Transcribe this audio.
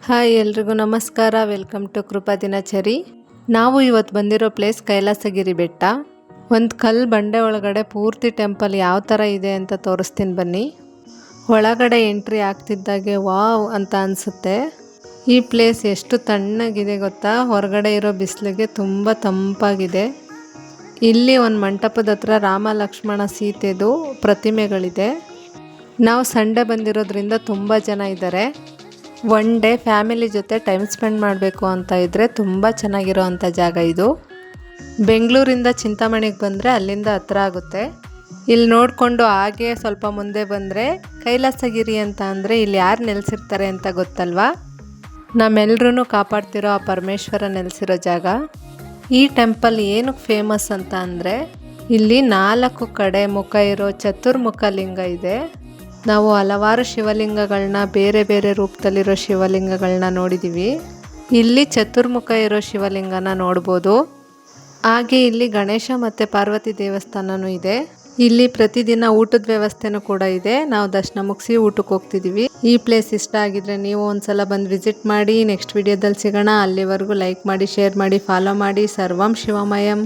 Hi ಎಲ್ರಿಗೂ ನಮಸ್ಕಾರ. Welcome to ಕೃಪಾ ದಿನಚರಿ. ನಾವು ಇವತ್ತು ಬಂದಿರೋ ಪ್ಲೇಸ್ ಕೈಲಾಸಗಿರಿ ಬೆಟ್ಟ. ಒಂದು ಕಲ್ಲು ಬಂಡೆ ಒಳಗಡೆ ಪೂರ್ತಿ ಟೆಂಪಲ್ ಯಾವ ಥರ ಇದೆ ಅಂತ ತೋರಿಸ್ತೀನಿ ಬನ್ನಿ. ಒಳಗಡೆ ಎಂಟ್ರಿ ಆಗ್ತಿದ್ದಾಗೆ ವಾವ್ ಅಂತ ಅನಿಸುತ್ತೆ. ಈ ಪ್ಲೇಸ್ ಎಷ್ಟು ತಣ್ಣಗಿದೆ ಗೊತ್ತಾ, ಹೊರಗಡೆ ಇರೋ ಬಿಸಿಲಿಗೆ ತುಂಬ ತಂಪಾಗಿದೆ. ಇಲ್ಲಿ ಒಂದು ಮಂಟಪದ ಹತ್ರ ರಾಮ ಲಕ್ಷ್ಮಣ ಸೀತೆದು ಪ್ರತಿಮೆಗಳಿದೆ. ನಾವು ಸಂಡೇ ಬಂದಿರೋದ್ರಿಂದ ತುಂಬ ಜನ ಇದ್ದಾರೆ. ಒನ್ ಡೇ ಫ್ಯಾಮಿಲಿ ಜೊತೆ ಟೈಮ್ ಸ್ಪೆಂಡ್ ಮಾಡಬೇಕು ಅಂತ ಇದ್ದರೆ ತುಂಬ ಚೆನ್ನಾಗಿರೋ ಅಂಥ ಜಾಗ ಇದು. ಬೆಂಗಳೂರಿಂದ ಚಿಂತಾಮಣಿಗೆ ಬಂದರೆ ಅಲ್ಲಿಂದ ಹತ್ರ ಆಗುತ್ತೆ. ಇಲ್ಲಿ ನೋಡಿಕೊಂಡು ಹಾಗೆ ಸ್ವಲ್ಪ ಮುಂದೆ ಬಂದರೆ ಕೈಲಾಸಗಿರಿ ಅಂತ ಅಂದರೆ ಇಲ್ಲಿ ಯಾರು ನೆಲೆಸಿರ್ತಾರೆ ಅಂತ ಗೊತ್ತಲ್ವಾ? ನಮ್ಮೆಲ್ಲರೂ ಕಾಪಾಡ್ತಿರೋ ಆ ಪರಮೇಶ್ವರ ನೆಲೆಸಿರೋ ಜಾಗ. ಈ ಟೆಂಪಲ್ ಏನಕ್ಕೆ ಫೇಮಸ್ ಅಂತ ಅಂದರೆ ಇಲ್ಲಿ 4 ಕಡೆ ಮುಖ ಇರೋ ಚತುರ್ಮುಖ ಲಿಂಗ ಇದೆ. ನಾವು ಹಲವಾರು ಶಿವಲಿಂಗಗಳನ್ನ ಬೇರೆ ಬೇರೆ ರೂಪದಲ್ಲಿರೋ ಶಿವಲಿಂಗಗಳನ್ನ ನೋಡಿದ್ದೀವಿ. ಇಲ್ಲಿ ಚತುರ್ಮುಖ ಇರೋ ಶಿವಲಿಂಗನ ನೋಡ್ಬೋದು. ಹಾಗೆ ಇಲ್ಲಿ ಗಣೇಶ ಮತ್ತು ಪಾರ್ವತಿ ದೇವಸ್ಥಾನವೂ ಇದೆ. ಇಲ್ಲಿ ಪ್ರತಿದಿನ ಊಟದ ವ್ಯವಸ್ಥೆನೂ ಕೂಡ ಇದೆ. ನಾವು ದರ್ಶನ ಮುಗಿಸಿ ಊಟಕ್ಕೆ ಹೋಗ್ತಿದ್ದೀವಿ. ಈ ಪ್ಲೇಸ್ ಇಷ್ಟ ಆಗಿದ್ರೆ ನೀವು ಒಂದ್ಸಲ ಬಂದು ವಿಸಿಟ್ ಮಾಡಿ. ನೆಕ್ಸ್ಟ್ ವಿಡಿಯೋದಲ್ಲಿ ಸಿಗೋಣ. ಅಲ್ಲಿವರೆಗೂ ಲೈಕ್ ಮಾಡಿ, ಶೇರ್ ಮಾಡಿ, ಫಾಲೋ ಮಾಡಿ. ಸರ್ವಂ ಶಿವಮಯಂ.